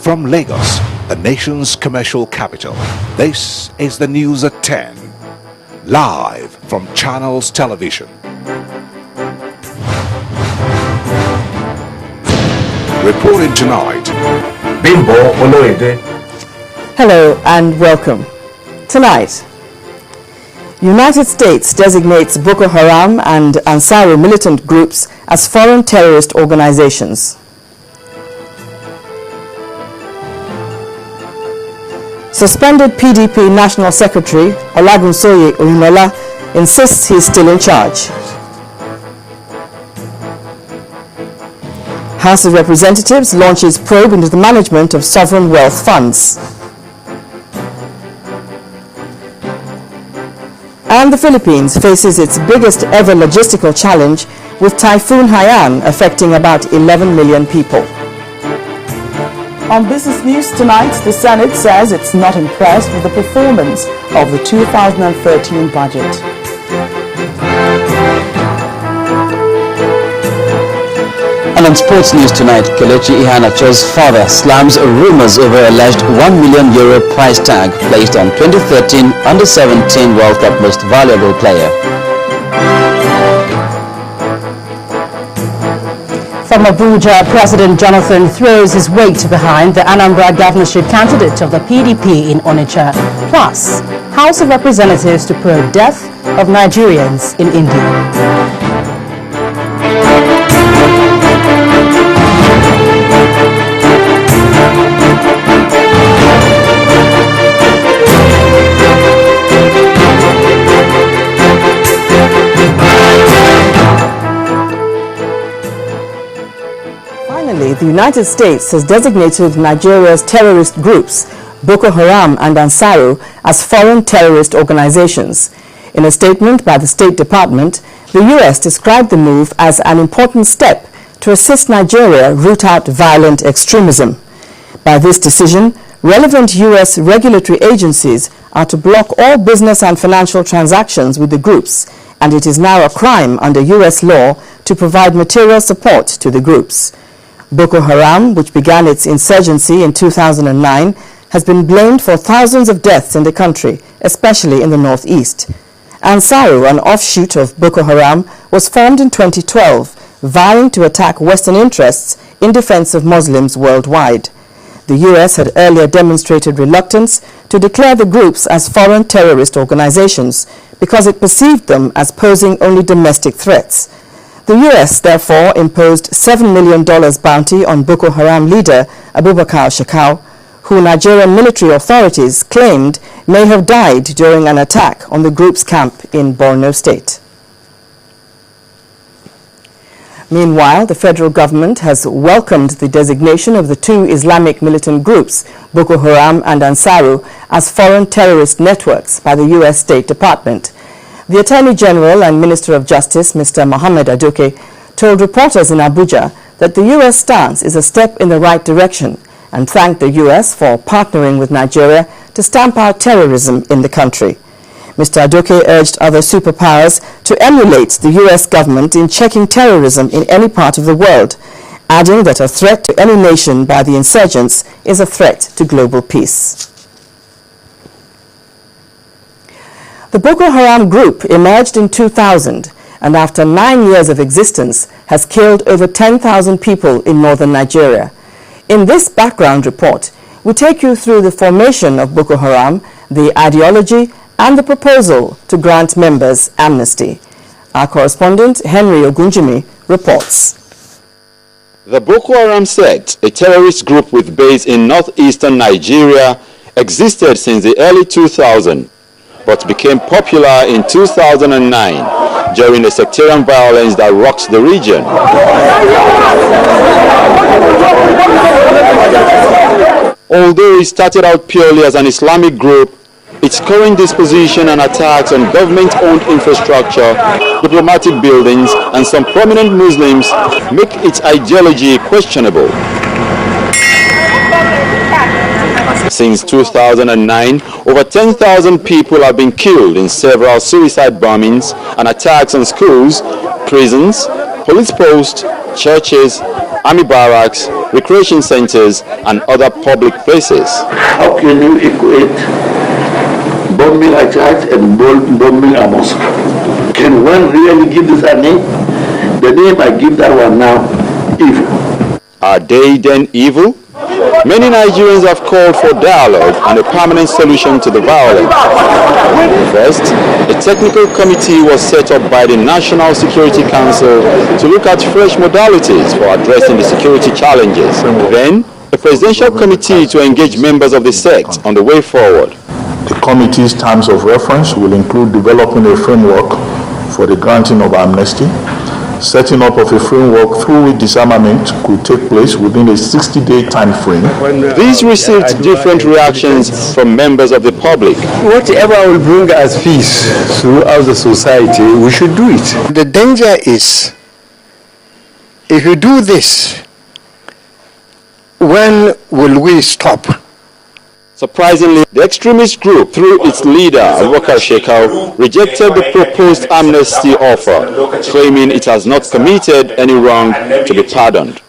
From Lagos, the nation's commercial capital, this is the news at 10. Live from Channels Television. Reporting tonight, Bimbo Oloede. Hello and welcome. Tonight, United States designates Boko Haram and Ansaru militant groups as foreign terrorist organizations. Suspended PDP National Secretary Olagunsoye Oyinlola insists he is still in charge. House of Representatives launches probe into the management of sovereign wealth funds. And the Philippines faces its biggest ever logistical challenge with Typhoon Haiyan affecting about 11 million people. On Business News tonight, the Senate says it's not impressed with the performance of the 2013 budget. And on sports news tonight, Kelechi Iheanacho's father slams rumors over alleged €1 million price tag placed on 2013 Under-17 World Cup Most Valuable Player. From Abuja, President Jonathan throws his weight behind the Anambra governorship candidate of the PDP in Onitsha. Plus, House of Representatives to probe death of Nigerians in India. The United States has designated Nigeria's terrorist groups, Boko Haram and Ansaru, as foreign terrorist organizations. In a statement by the State Department, the U.S. described the move as an important step to assist Nigeria root out violent extremism. By this decision, relevant U.S. regulatory agencies are to block all business and financial transactions with the groups, and it is now a crime under U.S. law to provide material support to the groups. Boko Haram, which began its insurgency in 2009, has been blamed for thousands of deaths in the country, especially in the northeast. Ansaru, an offshoot of Boko Haram, was formed in 2012, vying to attack Western interests in defense of Muslims worldwide. The U.S. had earlier demonstrated reluctance to declare the groups as foreign terrorist organizations because it perceived them as posing only domestic threats. The U.S. therefore imposed $7 million bounty on Boko Haram leader Abubakar Shekau, who Nigerian military authorities claimed may have died during an attack on the group's camp in Borno State. Meanwhile, the federal government has welcomed the designation of the two Islamic militant groups, Boko Haram and Ansaru, as foreign terrorist networks by the U.S. State Department. The Attorney General and Minister of Justice, Mr. Mohammed Adoke, told reporters in Abuja that the U.S. stance is a step in the right direction and thanked the U.S. for partnering with Nigeria to stamp out terrorism in the country. Mr. Adoke urged other superpowers to emulate the U.S. government in checking terrorism in any part of the world, adding that a threat to any nation by the insurgents is a threat to global peace. The Boko Haram group emerged in 2000 and after 9 years of existence has killed over 10,000 people in northern Nigeria. In this background report, we take you through the formation of Boko Haram, the ideology, and the proposal to grant members amnesty. Our correspondent, Henry Ogunjimi, reports. The Boko Haram sect, a terrorist group with base in northeastern Nigeria, existed since the early 2000s. But became popular in 2009 during the sectarian violence that rocks the region. Although it started out purely as an Islamic group, its current disposition and attacks on government-owned infrastructure, diplomatic buildings, and some prominent Muslims make its ideology questionable. Since 2009, over 10,000 people have been killed in several suicide bombings and attacks on schools, prisons, police posts, churches, army barracks, recreation centers, and other public places. How can you equate bombing a church and bombing a mosque? Can one really give this a name? The name I give that one now, evil. Are they then evil? Many Nigerians have called for dialogue and a permanent solution to the violence. First, a technical committee was set up by the National Security Council to look at fresh modalities for addressing the security challenges. Then, a presidential committee to engage members of the sect on the way forward. The committee's terms of reference will include developing a framework for the granting of amnesty, setting up of a framework through which disarmament could take place within a 60-day time frame. These received different reactions from members of the public. Whatever will bring us peace throughout the society, we should do it. The danger is, if you do this, when will we stop? Surprisingly, the extremist group, through its leader, gov'ship, rejected the proposed amnesty offer, claiming it has not committed any wrong to be pardoned.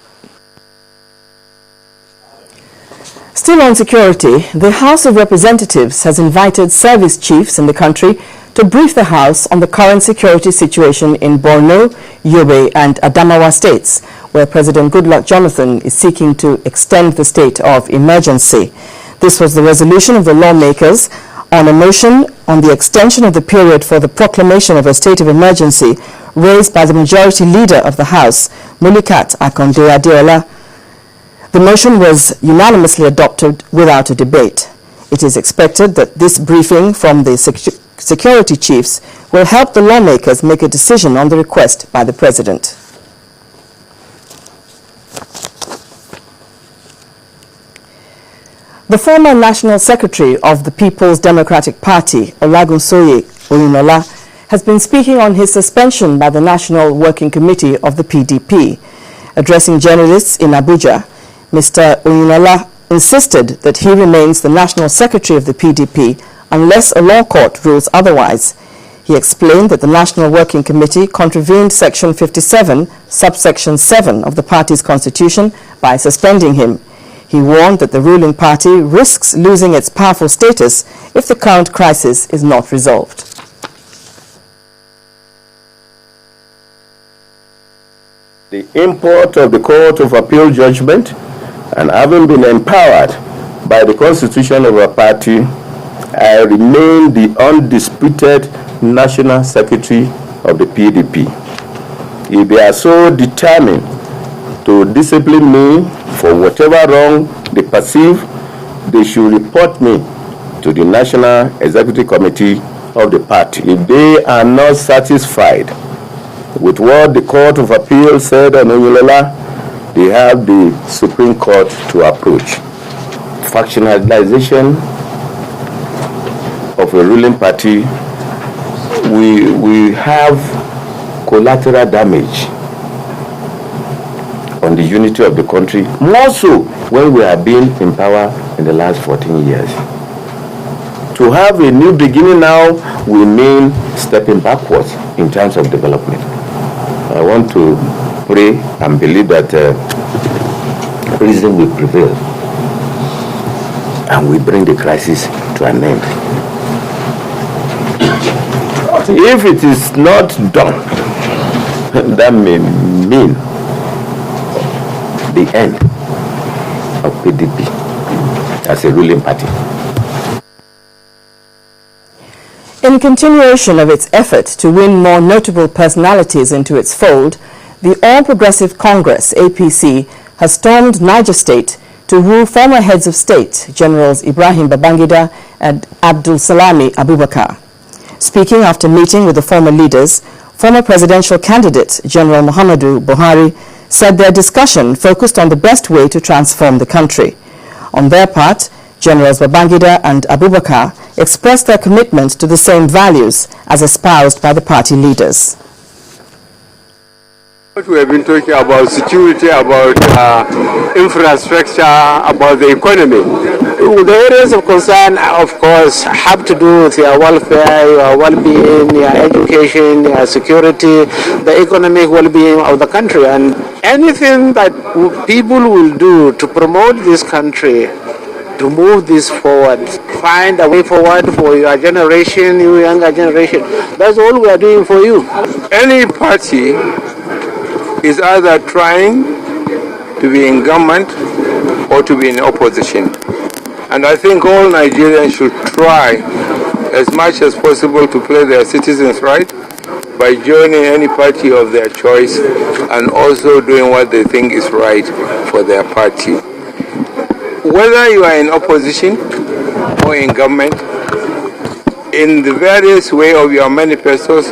Still on security, the House of Representatives has invited service chiefs in the country to brief the House on the current security situation in Borno, Yobe and Adamawa states, where President Goodluck Jonathan is seeking to extend the state of emergency. This was the resolution of the lawmakers on a motion on the extension of the period for the proclamation of a state of emergency raised by the majority leader of the House, Mulikat Akonde-Adeola. The motion was unanimously adopted without a debate. It is expected that this briefing from the security chiefs will help the lawmakers make a decision on the request by the President. The former National Secretary of the People's Democratic Party, Olagunsoye Oyinola, has been speaking on his suspension by the National Working Committee of the PDP. Addressing journalists in Abuja, Mr. Oyinola insisted that he remains the National Secretary of the PDP unless a law court rules otherwise. He explained that the National Working Committee contravened Section 57, subsection 7 of the party's constitution by suspending him. He warned that the ruling party risks losing its powerful status if the current crisis is not resolved. The import of the Court of Appeal judgment and having been empowered by the constitution of our party, I remain the undisputed National Secretary of the PDP. If they are so determined to discipline me for whatever wrong they perceive, they should report me to the National Executive Committee of the party. If they are not satisfied with what the Court of Appeal said on Oyinola, they have the Supreme Court to approach. Factionalization of a ruling party, we have collateral damage on the unity of the country, more so when we have been in power in the last 14 years. To have a new beginning now will mean stepping backwards in terms of development. I want to pray and believe that reason will prevail and we bring the crisis to an end. If it is not done, that may mean the end of PDP as a ruling party. In continuation of its effort to win more notable personalities into its fold, the All Progressive Congress, APC, has stormed Niger State to woo former heads of state, Generals Ibrahim Babangida and Abdul Salami Abubakar. Speaking after meeting with the former leaders, former presidential candidate, General Muhammadu Buhari, said their discussion focused on the best way to transform the country. On their part, Generals Babangida and Abubakar expressed their commitment to the same values as espoused by the party leaders. What we have been talking about security, about infrastructure, about the economy. The areas of concern, of course, have to do with your welfare, your well-being, your education, your security, the economic well-being of the country, and anything that people will do to promote this country, to move this forward, find a way forward for your generation, your younger generation. That's all we are doing for you. Any party is either trying to be in government or to be in opposition. And I think all Nigerians should try as much as possible to play their citizens right by joining any party of their choice and also doing what they think is right for their party. Whether you are in opposition or in government, in the various way of your manifestos,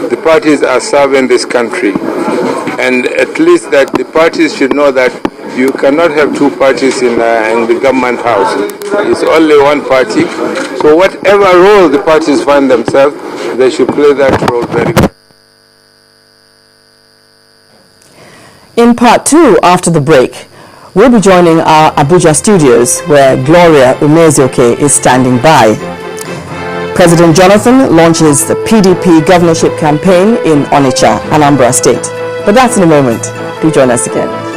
the parties are serving this country. And at least that the parties should know that you cannot have two parties in the government house. It's only one party. So whatever role the parties find themselves, they should play that role very well. In part 2, after the break, we'll be joining our Abuja studios where Gloria Umezuoke is standing by. President Jonathan launches the PDP governorship campaign in Onitsha, Anambra State. But that's in a moment. Do join us again.